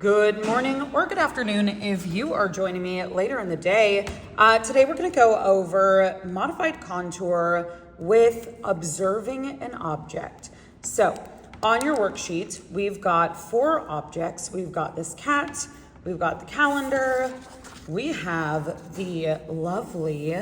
Good morning or good afternoon if you are joining me later in the day. Today we're going to go over modified contour with observing an object. So on your worksheet, we've got 4 objects. We've got this cat, we've got the calendar, we have the lovely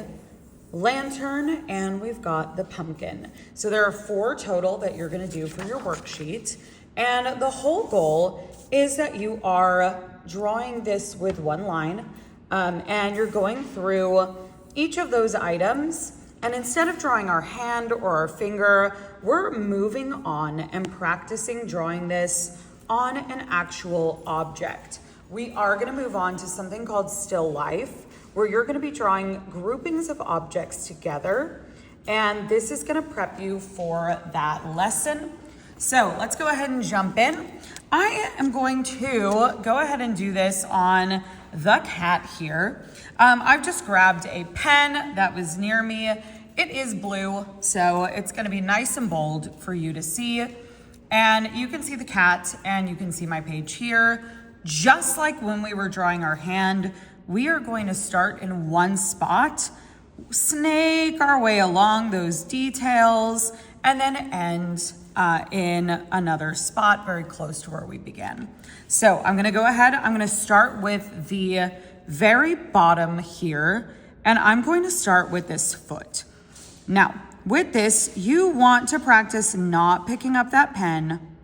lantern, and we've got the pumpkin. So there are 4 total that you're going to do for your worksheet. And the whole goal is that you are drawing this with one line, and you're going through each of those items. And instead of drawing our hand or our finger, we're moving on and practicing drawing this on an actual object. We are going to move on to something called still life, where you're going to be drawing groupings of objects together. And this is going to prep you for that lesson. So let's go ahead and jump in. I am going to go ahead and do this on the cat here. I've just grabbed a pen that was near me. It is blue, so it's going to be nice and bold for you to see. And you can see the cat and you can see my page here. Just like when we were drawing our hand, we are going to start in one spot, snake our way along those details, and then end in another spot very close to where we began. So I'm gonna go ahead, I'm gonna start with the very bottom here, and I'm going to start with this foot. Now, with this, you want to practice not picking up that pen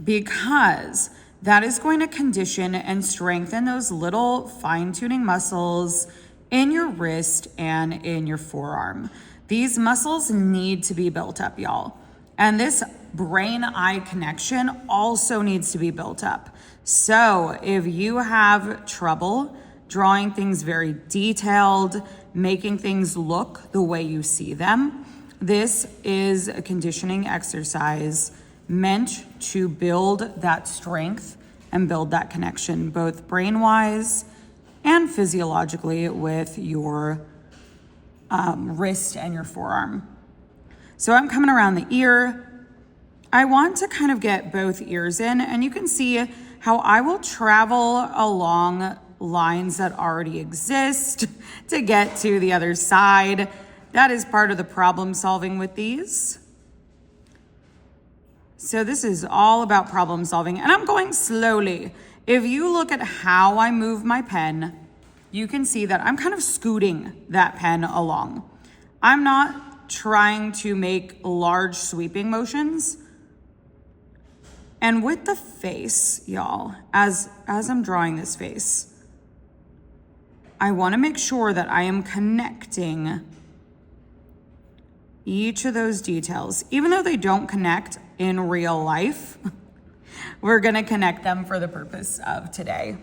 because that is going to condition and strengthen those little fine-tuning muscles in your wrist and in your forearm. These muscles need to be built up, y'all. And this brain-eye connection also needs to be built up. So if you have trouble drawing things very detailed, making things look the way you see them, this is a conditioning exercise meant to build that strength and build that connection, both brain-wise and physiologically with your wrist and your forearm. So I'm coming around the ear. I want to kind of get both ears in, and you can see how I will travel along lines that already exist to get to the other side. That is part of the problem solving with these. So this is all about problem solving, and I'm going slowly. If you look at how I move my pen, you can see that I'm kind of scooting that pen along. I'm not trying to make large sweeping motions. And with the face, y'all, as I'm drawing this face, I want to make sure that I am connecting each of those details. Even though they don't connect in real life, we're going to connect them for the purpose of today.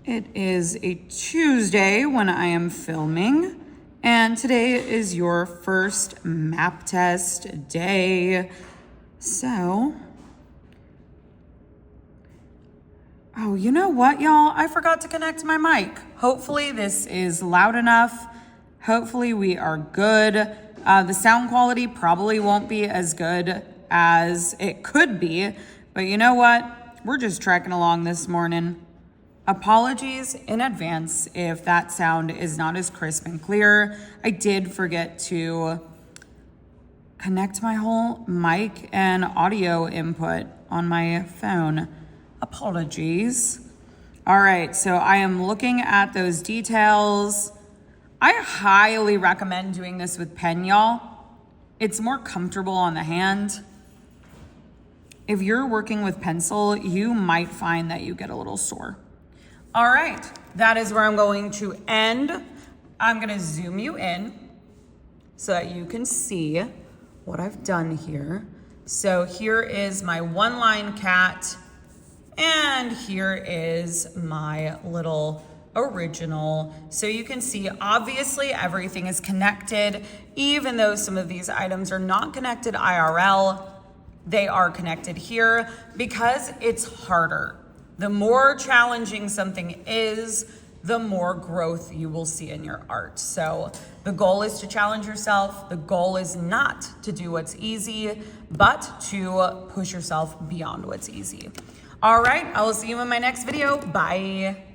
It is a Tuesday when I am filming, and today is your first map test day. So, oh, you know what, y'all? I forgot to connect my mic. Hopefully this is loud enough. Hopefully we are good. The sound quality probably won't be as good as it could be, but you know what? We're just trekking along this morning. Apologies in advance if that sound is not as crisp and clear. I did forget to connect my whole mic and audio input on my phone. Apologies. All right, so I am looking at those details. I highly recommend doing this with pen, y'all. It's more comfortable on the hand. If you're working with pencil, you might find that you get a little sore. All right, that is where I'm going to end. I'm gonna zoom you in so that you can see what I've done here. So here is my one-line cat, and here is my little original. So you can see, obviously, everything is connected. Even though some of these items are not connected IRL, they are connected here because it's harder. The more challenging something is, the more growth you will see in your art. So the goal is to challenge yourself. The goal is not to do what's easy, but to push yourself beyond what's easy. All right, I will see you in my next video. Bye.